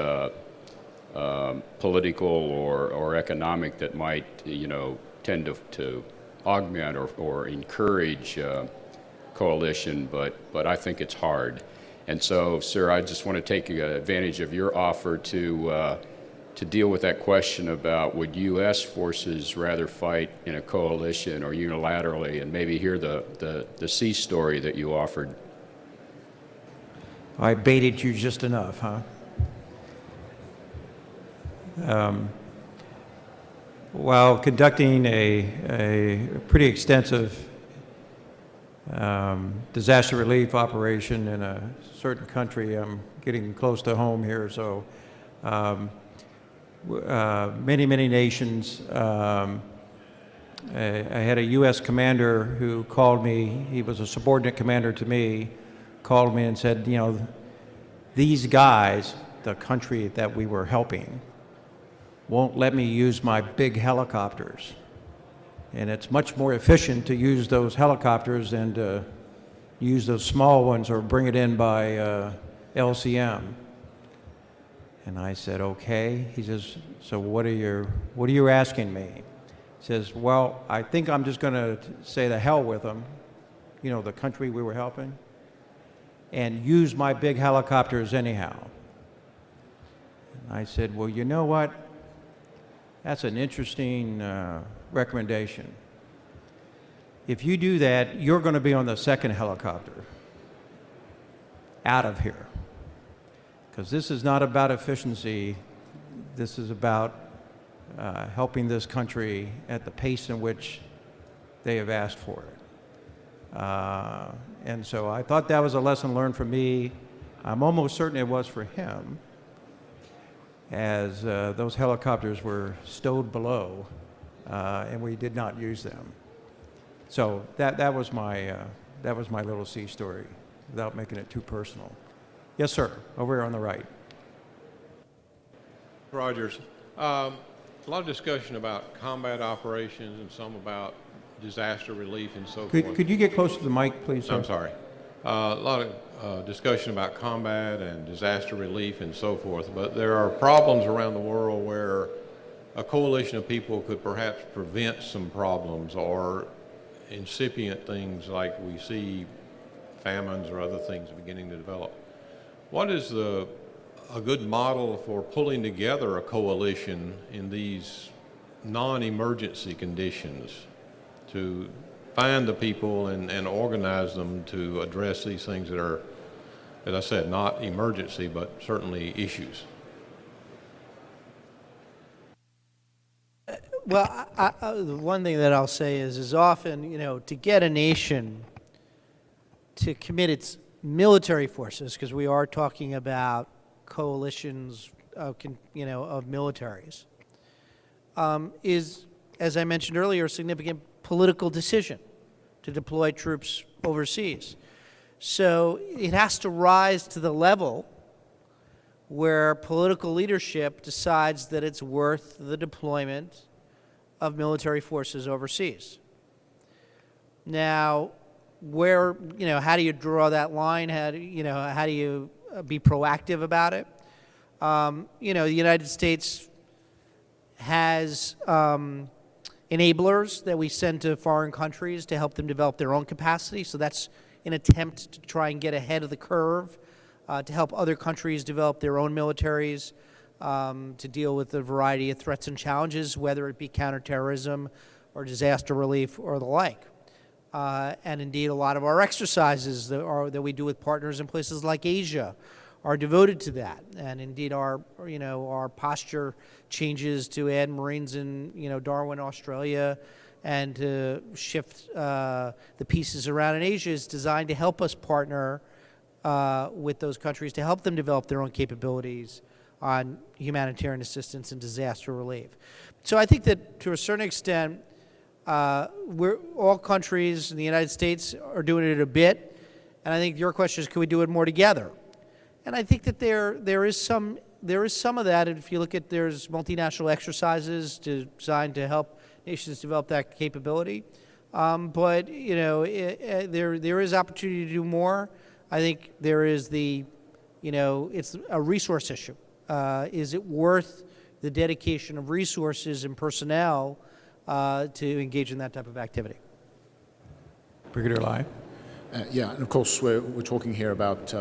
political or economic, that might tend to augment or encourage coalition, but I think it's hard. And so, sir, I just want to take advantage of your offer to deal with that question about would U.S. forces rather fight in a coalition or unilaterally, and maybe hear the sea story that you offered. I baited you just enough, huh? While conducting a pretty extensive disaster relief operation in a certain country, I'm getting close to home here, so many nations. I had a U.S. commander who called me. He was a subordinate commander to me, called me and said, these guys, the country that we were helping, won't let me use my big helicopters. And it's much more efficient to use those helicopters than to use those small ones or bring it in by LCM. And I said, okay. He says, so what are you asking me? He says, well, I think I'm just going to say the hell with them, the country we were helping, and use my big helicopters anyhow. And I said, well, you know what? That's an interesting recommendation. If you do that, you're going to be on the second helicopter out of here. Because this is not about efficiency. This is about helping this country at the pace in which they have asked for it. And so I thought that was a lesson learned for me. I'm almost certain it was for him, as those helicopters were stowed below, and we did not use them. So that was my little sea story, without making it too personal. Yes, sir. Over here on the right. Rogers. A lot of discussion about combat operations and some about disaster relief and so forth. Could you get close to the mic, please, sir? I'm sorry. A lot of discussion about combat and disaster relief and so forth, but there are problems around the world where a coalition of people could perhaps prevent some problems or incipient things like we see famines or other things beginning to develop. What is a good model for pulling together a coalition in these non-emergency conditions to find the people and organize them to address these things that are, as I said, not emergency, but certainly issues? Well, the one thing that I'll say is often, to get a nation to commit its military forces, because we are talking about coalitions of militaries, is, as I mentioned earlier, a significant political decision to deploy troops overseas. So it has to rise to the level where political leadership decides that it's worth the deployment of military forces overseas. Now, how do you draw that line? How do you be proactive about it? The United States has enablers that we send to foreign countries to help them develop their own capacity. So that's an attempt to try and get ahead of the curve, to help other countries develop their own militaries, to deal with a variety of threats and challenges, whether it be counterterrorism or disaster relief or the like. And indeed, a lot of our exercises that we do with partners in places like Asia are devoted to that. And indeed, our posture changes to add Marines in Darwin, Australia, and to shift the pieces around in Asia is designed to help us partner with those countries to help them develop their own capabilities on humanitarian assistance and disaster relief. So I think that to a certain extent, all countries in the United States are doing it a bit, and I think your question is, can we do it more together? And I think that there is some of that. If you look at, there's multinational exercises designed to help nations develop that capability, but there is opportunity to do more. I think there is it's a resource issue. Is it worth the dedication of resources and personnel to engage in that type of activity? Brigadier Lai. Yeah, and of course we're talking here about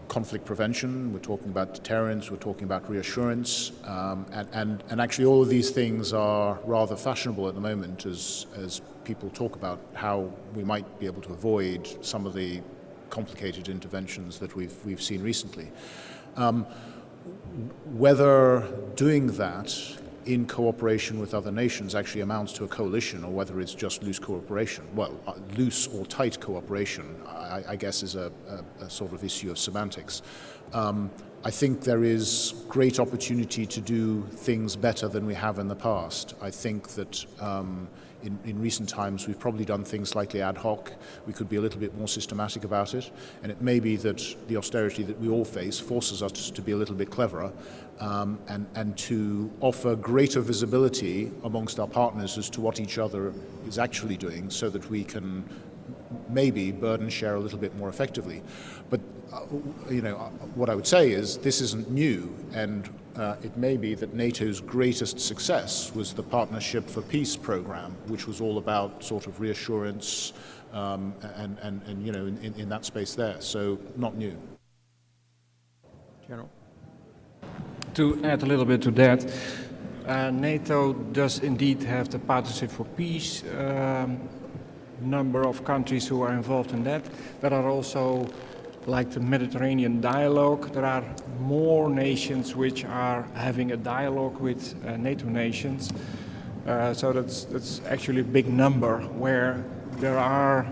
conflict prevention, we're talking about deterrence, we're talking about reassurance, and actually all of these things are rather fashionable at the moment as people talk about how we might be able to avoid some of the complicated interventions that we've seen recently. Whether doing that in cooperation with other nations actually amounts to a coalition, or whether it's just loose cooperation, loose or tight cooperation, I guess is a sort of issue of semantics. I think there is great opportunity to do things better than we have in the past. I think that in recent times we've probably done things slightly ad hoc. We could be a little bit more systematic about it, and it may be that the austerity that we all face forces us to be a little bit cleverer, and to offer greater visibility amongst our partners as to what each other is actually doing, so that we can maybe burden share a little bit more effectively. But what I would say is this isn't new, and it may be that NATO's greatest success was the Partnership for Peace program, which was all about sort of reassurance and in that space there. So not new. General. To add a little bit to that, NATO does indeed have the Partnership for Peace, number of countries who are involved in that. There are also, like the Mediterranean dialogue, there are more nations which are having a dialogue with NATO nations. So that's actually a big number where there are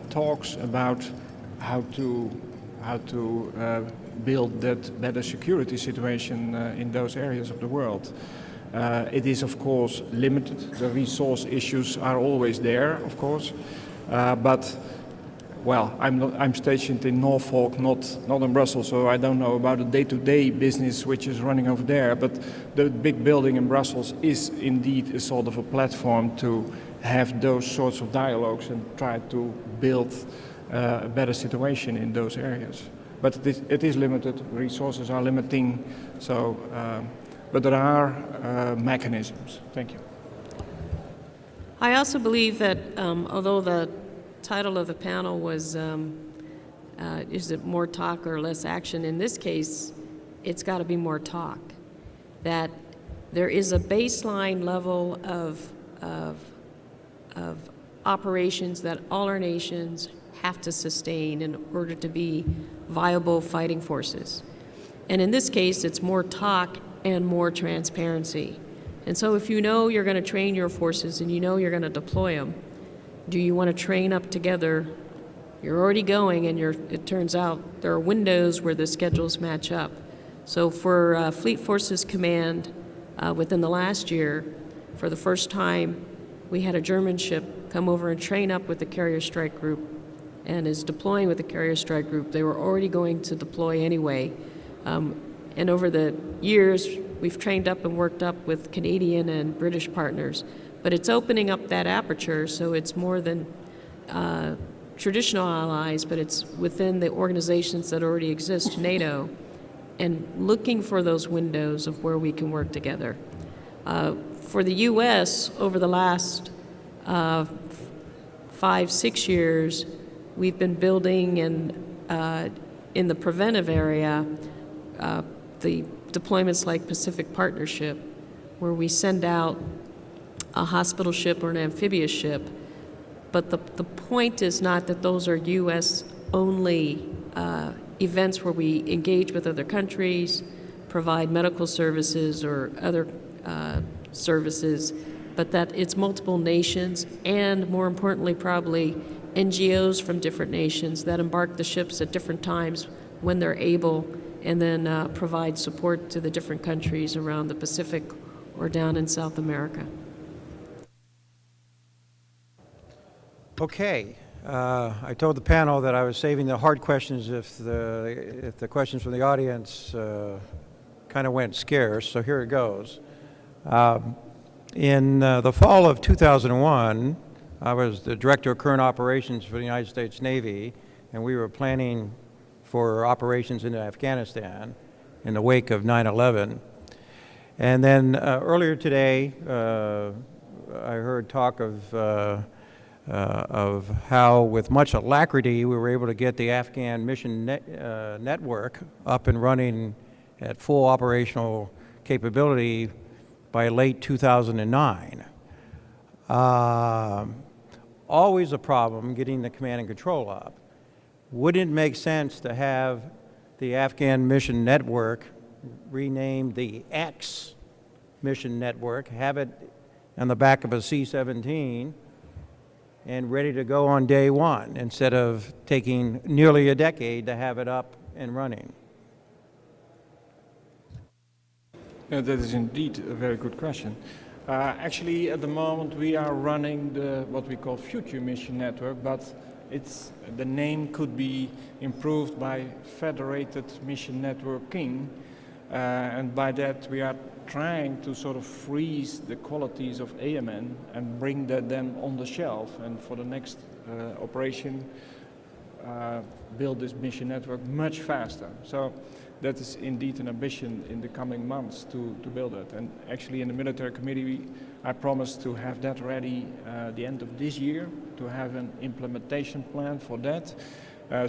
talks about how to build that better security situation in those areas of the world. It is, of course, limited. The resource issues are always there, of course. I'm stationed in Norfolk, not in Brussels, so I don't know about the day-to-day business which is running over there. But the big building in Brussels is indeed a sort of a platform to have those sorts of dialogues and try to build a better situation in those areas. But it is limited. Resources are limiting. But there are mechanisms. Thank you. I also believe that although the title of the panel was, is it more talk or less action? In this case, it's got to be more talk. That there is a baseline level of operations that all our nations have to sustain in order to be viable fighting forces. And in this case, it's more talk and more transparency. And so if you know you're going to train your forces and you know you're going to deploy them, do you want to train up together? You're already going, and it turns out there are windows where the schedules match up. So for Fleet Forces Command, within the last year, for the first time, we had a German ship come over and train up with the Carrier Strike Group and is deploying with the Carrier Strike Group. They were already going to deploy anyway. And over the years, we've trained up and worked up with Canadian and British partners. But it's opening up that aperture, so it's more than traditional allies, but it's within the organizations that already exist, NATO, and looking for those windows of where we can work together. For the U.S., over the last 5-6 years, we've been building in the preventive area the deployments like Pacific Partnership, where we send out a hospital ship or an amphibious ship. But the point is not that those are U.S. only events where we engage with other countries, provide medical services or other services, but that it's multiple nations and, more importantly, probably NGOs from different nations that embark the ships at different times when they're able, and then provide support to the different countries around the Pacific or down in South America. Okay. I told the panel that I was saving the hard questions if the questions from the audience kind of went scarce, so here it goes. In the fall of 2001, I was the Director of Current Operations for the United States Navy, and we were planning for operations into Afghanistan in the wake of 9/11. And then earlier today, I heard talk of how, with much alacrity, we were able to get the Afghan mission network up and running at full operational capability by late 2009. Always a problem getting the command and control up. Wouldn't it make sense to have the Afghan mission network renamed the X mission network, have it on the back of a C-17, and ready to go on day one, instead of taking nearly a decade to have it up and running? That is indeed a very good question. Actually, at the moment, we are running what we call Future Mission Network, but the name could be improved by Federated Mission Networking, and by that we are trying to sort of freeze the qualities of AMN and bring them on the shelf, and for the next operation build this mission network much faster. So that is indeed an ambition in the coming months to build it. And actually in the military committee I promised to have that ready the end of this year, to have an implementation plan for that.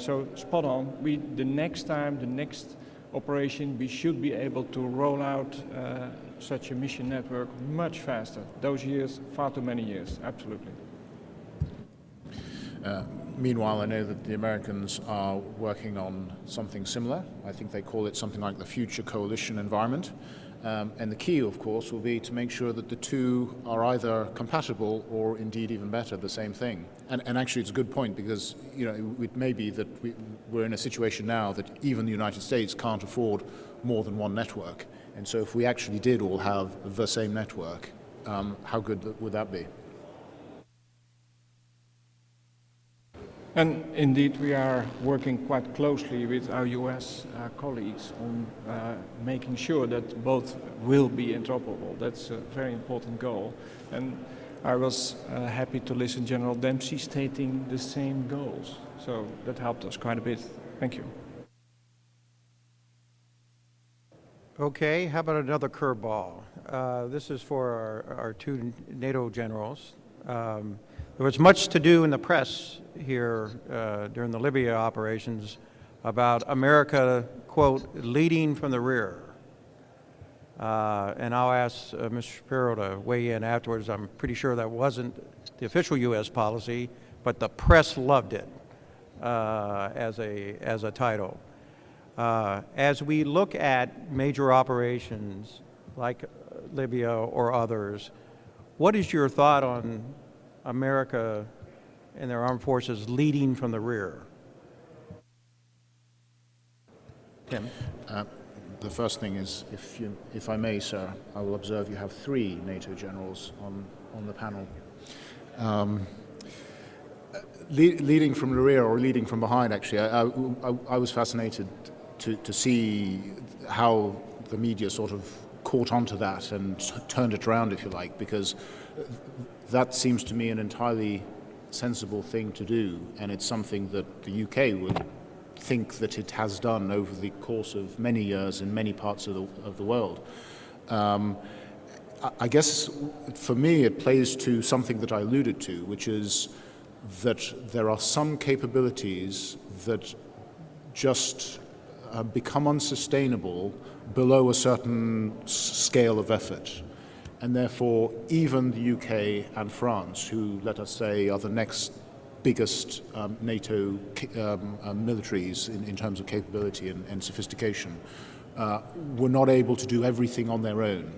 So spot on. The next operation, we should be able to roll out such a mission network much faster. Those years, far too many years, absolutely. Meanwhile, I know that the Americans are working on something similar. I think they call it something like the Future Coalition Environment. And the key, of course, will be to make sure that the two are either compatible or indeed even better, the same thing. And actually it's a good point, because it may be that we're in a situation now that even the United States can't afford more than one network. And so if we actually did all have the same network, how good would that be? And indeed, we are working quite closely with our US colleagues on making sure that both will be interoperable. That's a very important goal. And I was happy to listen to General Dempsey stating the same goals. So that helped us quite a bit. Thank you. Okay, how about another curveball? This is for our two NATO generals. There was much to do in the press here during the Libya operations about America, quote, leading from the rear. And I'll ask Mr. Shapiro to weigh in afterwards. I'm pretty sure that wasn't the official U.S. policy, but the press loved it as a title. As we look at major operations like Libya or others, what is your thought on America and their armed forces leading from the rear? Tim? The first thing is, if I may, sir, I will observe you have 3 NATO generals on the panel. Leading from the rear or leading from behind, actually, I was fascinated to see how the media sort of caught onto that and turned it around, if you like, because that seems to me an entirely sensible thing to do, and it's something that the UK would think that it has done over the course of many years in many parts of the world. I guess for me it plays to something that I alluded to, which is that there are some capabilities that just become unsustainable below a certain scale of effort. And therefore, even the UK and France, who, let us say, are the next biggest NATO militaries in terms of capability and sophistication, were not able to do everything on their own.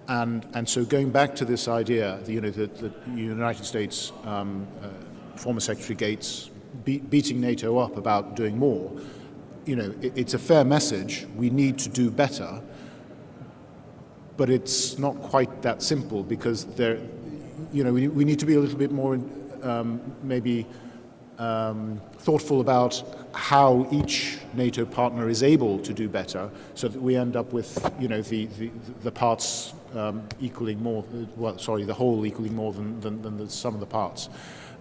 And so going back to this idea, the United States, former Secretary Gates, beating NATO up about doing more, it's a fair message. We need to do better. But it's not quite that simple, because we need to be a little bit more maybe thoughtful about how each NATO partner is able to do better, so that we end up with the parts equaling more. The whole equaling more than the sum of the parts.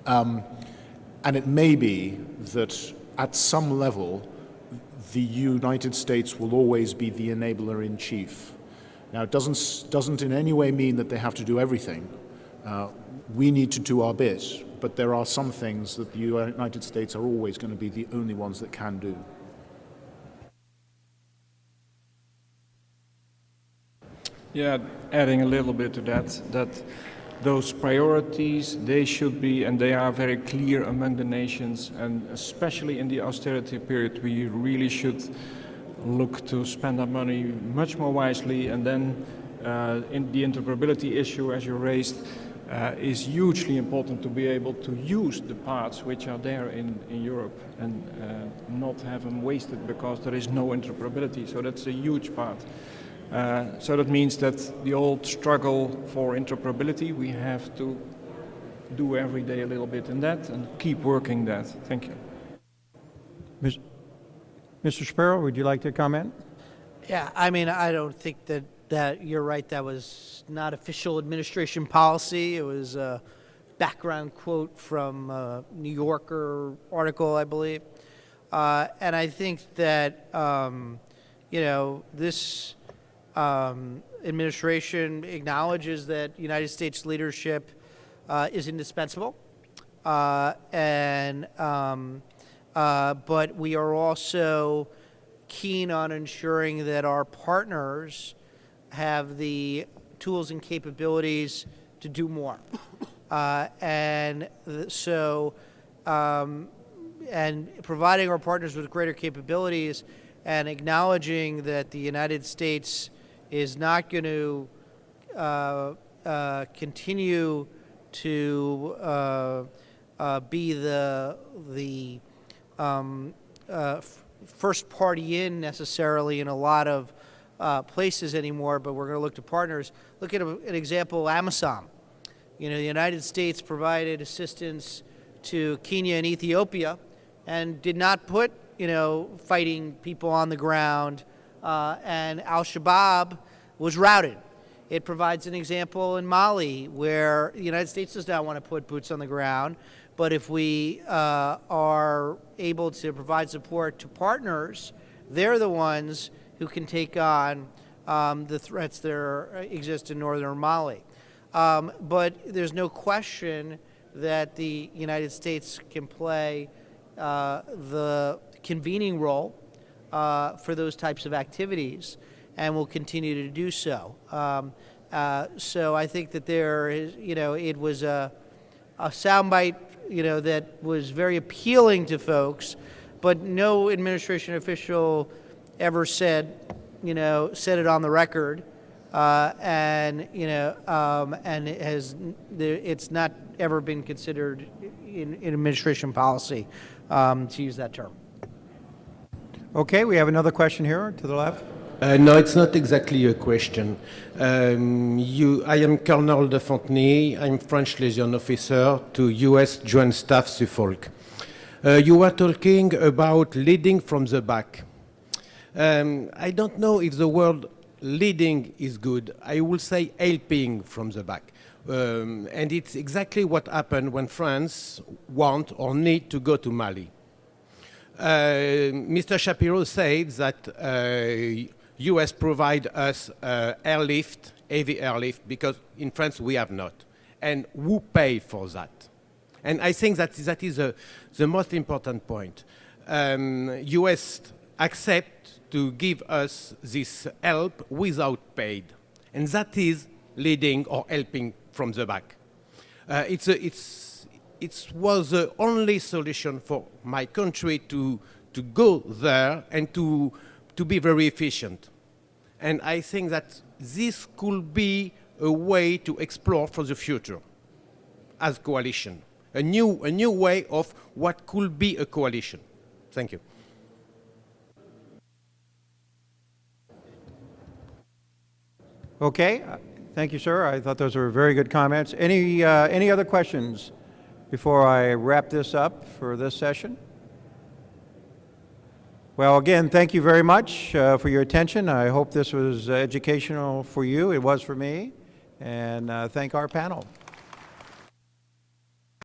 And it may be that at some level, the United States will always be the enabler in chief. Now, it doesn't in any way mean that they have to do everything. We need to do our bit, but there are some things that the United States are always going to be the only ones that can do. Yeah, adding a little bit to that those priorities, they should be, and they are very clear among the nations, and especially in the austerity period, we really should look to spend our money much more wisely. And then in the interoperability issue, as you raised, is hugely important to be able to use the parts which are there in Europe and not have them wasted because there is no interoperability. So that's a huge part. So that means that the old struggle for interoperability, we have to do every day a little bit in that and keep working that. Thank you. Mr. Shapiro, would you like to comment? Yeah, I mean, I don't think that you're right. That was not official administration policy. It was a background quote from a New Yorker article, I believe. And I think that, this administration acknowledges that United States leadership is indispensable. But we are also keen on ensuring that our partners have the tools and capabilities to do more. And providing our partners with greater capabilities and acknowledging that the United States is not going to continue to be the first party in necessarily in a lot of places anymore, but we're going to look to partners. Look at an example, AMISOM. The United States provided assistance to Kenya and Ethiopia and did not put, fighting people on the ground, and al-Shabaab was routed. It provides an example in Mali where the United States does not want to put boots on the ground, but if we are able to provide support to partners, they're the ones who can take on the threats that exist in northern Mali. But there's no question that the United States can play the convening role for those types of activities, and will continue to do so. So I think that there is, it was a soundbite, that was very appealing to folks, but no administration official ever said it on the record, and it's not ever been considered in administration policy, to use that term. Okay, we have another question here to the left. No, it's not exactly a question. I am Colonel de Fontenay. I'm French liaison officer to U.S. Joint Staff Suffolk. You were talking about leading from the back. I don't know if the word leading is good. I will say helping from the back. And it's exactly what happened when France want or need to go to Mali. Mr. Shapiro said that U.S. provide us airlift, heavy airlift, because in France we have not. And who pay for that? And I think that is the most important point. U.S. accept to give us this help without paid. And that is leading or helping from the back. It was the only solution for my country to go there and to be very efficient. And I think that this could be a way to explore for the future as coalition, a new way of what could be a coalition. Thank you. Okay, thank you, sir. I thought those were very good comments. Any other questions before I wrap this up for this session? Well, again, thank you very much for your attention. I hope this was educational for you. It was for me. And thank our panel.